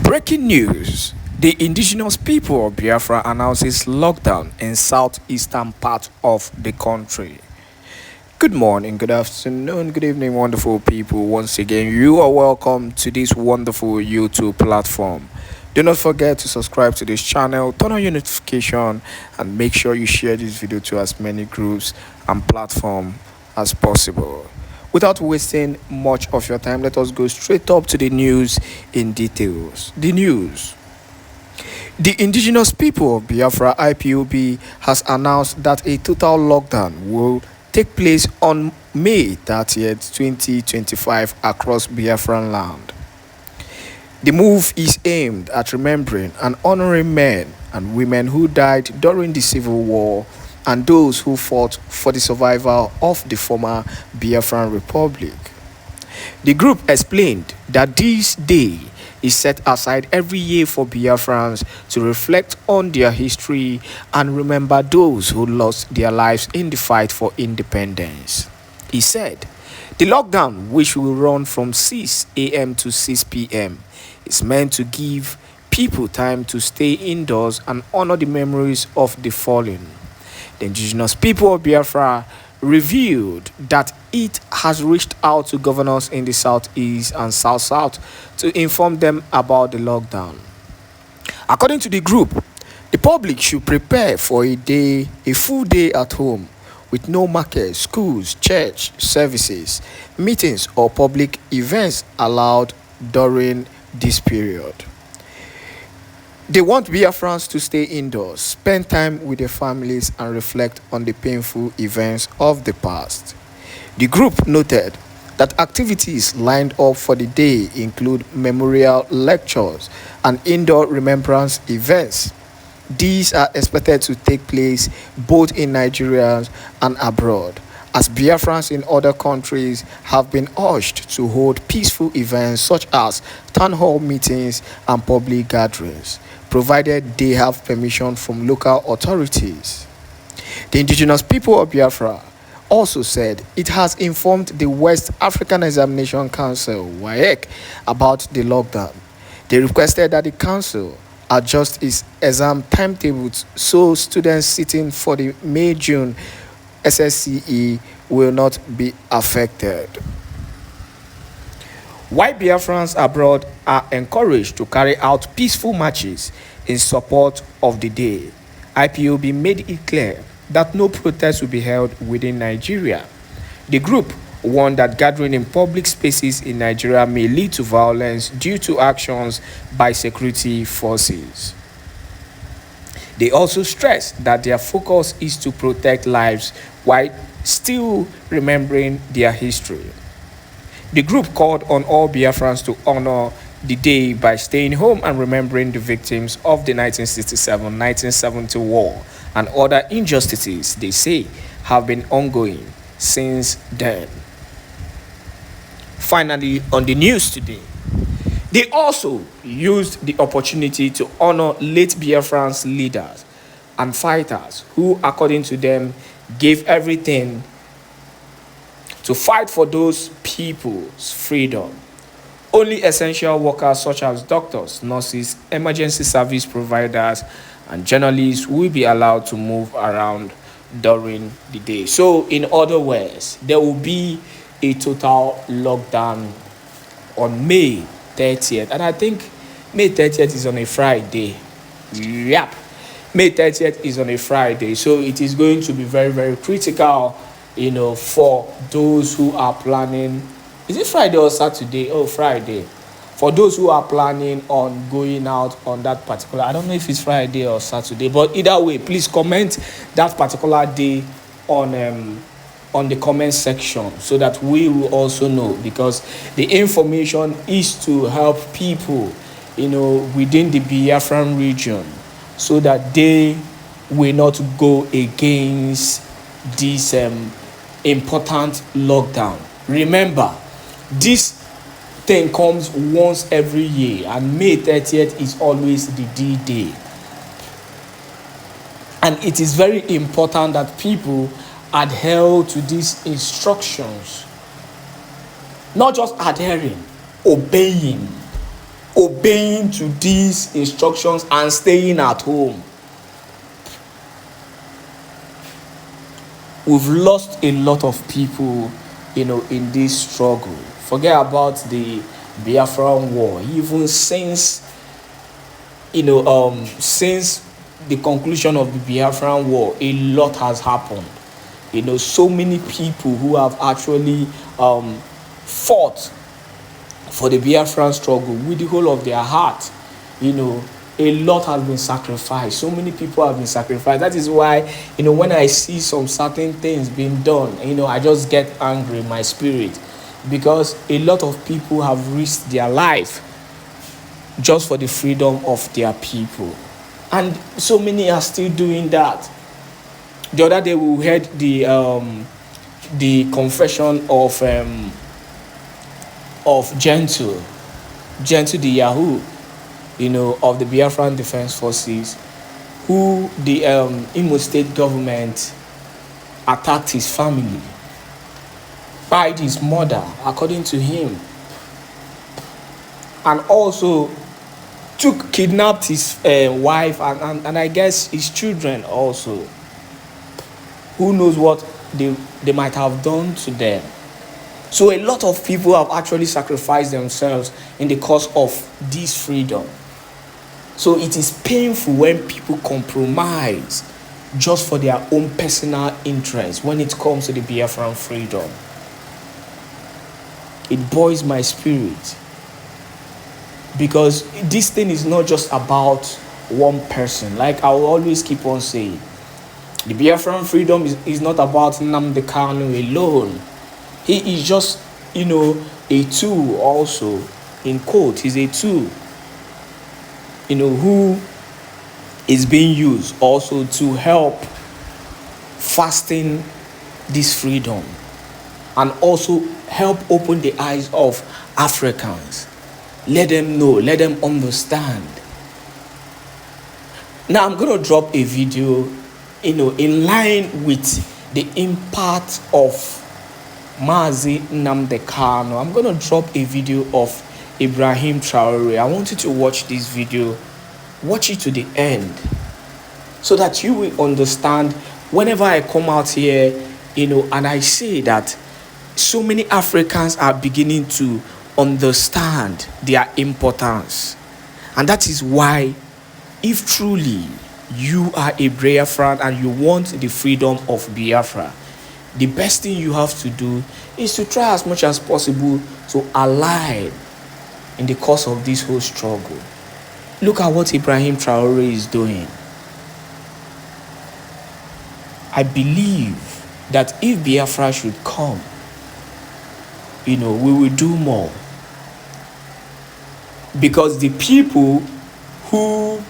Breaking news. The indigenous people of Biafra announces lockdown in southeastern part of the country. Good morning, good afternoon, good evening, wonderful people. Once again, you are welcome to this wonderful YouTube platform. Do not forget to subscribe to this channel, turn on your notification, and make sure you share this video to as many groups and platforms as possible. Without wasting much of your time, let us go straight up to the news in details. The news. The indigenous people of Biafra IPOB has announced that a total lockdown will take place on May 30th, 2025 across Biafraland. The move is aimed at remembering and honoring men and women who died during the Civil War and those who fought for the survival of the former Biafran Republic. The group explained that this day is set aside every year for Biafrans to reflect on their history and remember those who lost their lives in the fight for independence. He said, the lockdown, which will run from 6 a.m. to 6 p.m., is meant to give people time to stay indoors and honor the memories of the fallen. The indigenous people of Biafra revealed that it has reached out to governors in the southeast and south to inform them about the lockdown. According to the group, the public should prepare for a full day at home with no markets, schools, church services, meetings or public events allowed during this period. They want Biafrans to stay indoors, spend time with their families and reflect on the painful events of the past. The group noted that activities lined up for the day include memorial lectures and indoor remembrance events. These are expected to take place both in Nigeria and abroad, as Biafrans in other countries have been urged to hold peaceful events such as town hall meetings and public gatherings, provided they have permission from local authorities. The indigenous people of Biafra also said it has informed the West African Examination Council (WAEC) about the lockdown. They requested that the council adjust its exam timetables so students sitting for the May-June SSCE will not be affected. While Biafrans abroad are encouraged to carry out peaceful marches in support of the day, IPOB made it clear that no protest will be held within Nigeria. The group warned that gathering in public spaces in Nigeria may lead to violence due to actions by security forces. They also stressed that their focus is to protect lives while still remembering their history. The group called on all Biafrans to honor the day by staying home and remembering the victims of the 1967-1970 war and other injustices they say have been ongoing since then. Finally, on the news today, they also used the opportunity to honor late Biafran's leaders and fighters who, according to them, gave everything to fight for those people's freedom. Only essential workers such as doctors, nurses, emergency service providers, and journalists will be allowed to move around during the day. So, in other words, there will be a total lockdown on May 30th. And I think May 30th is on a Friday. Yep. May 30th is on a Friday. So it is going to be very, very critical, for those who are planning. Is it Friday or Saturday? Oh, Friday. For those who are planning on going out on that particular, I don't know if it's Friday or Saturday, but either way, please comment that particular day on the comment section so that we will also know, because the information is to help people, within the Biafran region so that they will not go against this important lockdown. Remember, this thing comes once every year, and May 30th is always the D-Day. And it is very important that people adhere to these instructions. Not just adhering, obeying. obeying to these instructions and staying at home. We've lost a lot of people, in this struggle. Forget about the Biafran war. Even since the conclusion of the Biafran war, a lot has happened. So many people who have actually fought for the Biafran struggle with the whole of their heart. A lot has been sacrificed. So many people have been sacrificed. That is why, when I see some certain things being done, I just get angry in my spirit, because a lot of people have risked their life just for the freedom of their people. And so many are still doing that. The other day we heard the confession of Gentle the Yahoo, of the Biafran Defense Forces, who the Imo State government attacked his family, fired his mother, according to him, and also kidnapped his wife and I guess his children also. Who knows what they might have done to them. So a lot of people have actually sacrificed themselves in the cause of this freedom. So it is painful when people compromise just for their own personal interest when it comes to the Biafran freedom. It boils my spirit, because this thing is not just about one person. Like I will always keep on saying, the Biafran freedom is not about Nnamdi Kanu alone. He is just, a tool also, in quote, he's a tool, who is being used also to help fasten this freedom and also help open the eyes of Africans. Let them know, let them understand. Now I'm going to drop a video, in line with the impact of Mazi Nnamdi Kanu. I'm going to drop a video of Ibrahim Traore. I want you to watch this video. Watch it to the end, so that you will understand. Whenever I come out here, and I say that so many Africans are beginning to understand their importance. And that is why, if truly you are a Biafran and you want the freedom of Biafra, the best thing you have to do is to try as much as possible to align in the course of this whole struggle. Look at what Ibrahim Traore is doing. I believe that if Biafra should come, we will do more. Because the people who,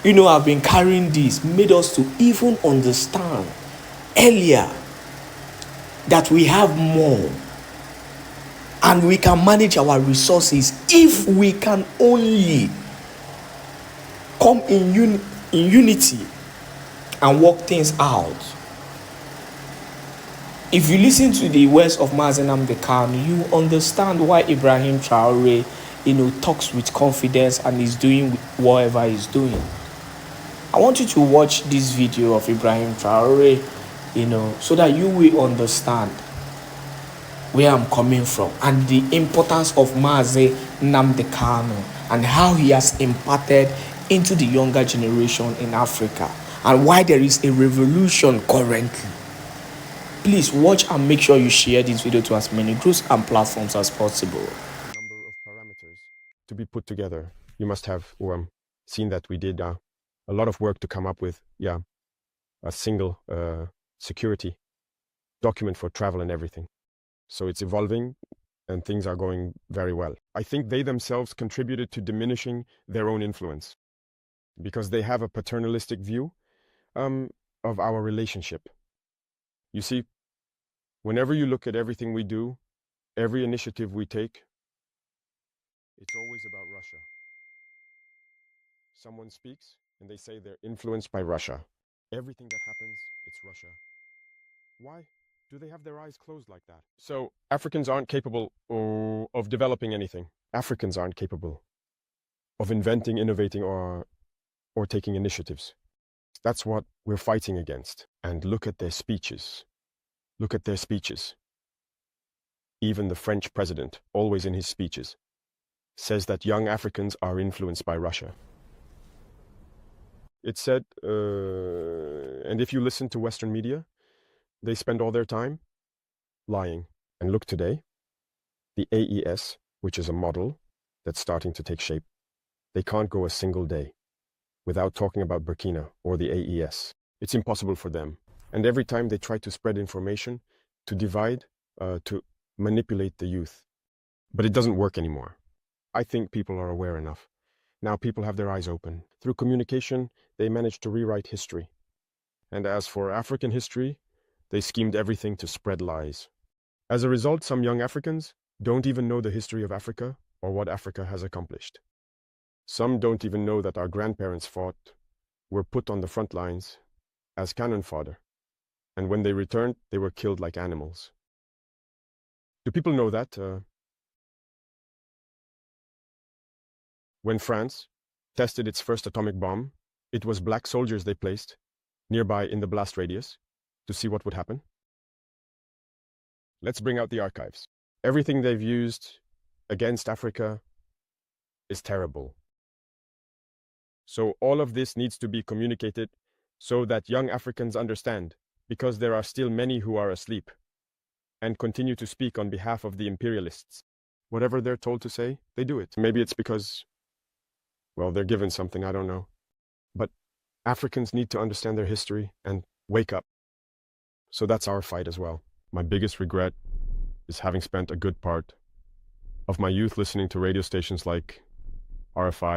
have been carrying this made us to even understand earlier that we have more and we can manage our resources if we can only come in unity and work things out. If you listen to the words of Mazi Nnamdi Kanu, you understand why Ibrahim Traore, talks with confidence and is doing whatever he's doing. I want you to watch this video of Ibrahim Traore, so that you will understand where I'm coming from and the importance of Mazi Nnamdi Kanu and how he has imparted into the younger generation in Africa and why there is a revolution currently. Please watch and make sure you share this video to as many groups and platforms as possible. Number of parameters to be put together. You must have seen that we did a lot of work to come up with a single security document for travel and everything. So it's evolving and things are going very well. I think they themselves contributed to diminishing their own influence because they have a paternalistic view of our relationship. You see, whenever you look at everything we do, every initiative we take, it's always about Russia. Someone speaks and they say they're influenced by Russia. Everything that happens, it's Russia. Why do they have their eyes closed like that? So Africans aren't capable of developing anything. Africans aren't capable. of inventing, innovating, or taking initiatives. That's what we're fighting against. And look at their speeches. Look at their speeches. Even the French president, always in his speeches, says that young Africans are influenced by Russia. It said, and if you listen to Western media, they spend all their time lying. And look today, the AES, which is a model that's starting to take shape, they can't go a single day without talking about Burkina or the AES. It's impossible for them. And every time they try to spread information, to divide, to manipulate the youth. But it doesn't work anymore. I think people are aware enough. Now people have their eyes open. Through communication, they managed to rewrite history. And as for African history, they schemed everything to spread lies. As a result, some young Africans don't even know the history of Africa or what Africa has accomplished. Some don't even know that our grandparents fought, were put on the front lines as cannon fodder, and when they returned, they were killed like animals. Do people know that when France tested its first atomic bomb, it was black soldiers they placed nearby in the blast radius to see what would happen? Let's bring out the archives. Everything they've used against Africa is terrible. So all of this needs to be communicated so that young Africans understand, because there are still many who are asleep and continue to speak on behalf of the imperialists. Whatever they're told to say, they do it. Maybe it's because, well, they're given something, I don't know. But Africans need to understand their history and wake up. So that's our fight as well. My biggest regret is having spent a good part of my youth listening to radio stations like RFI,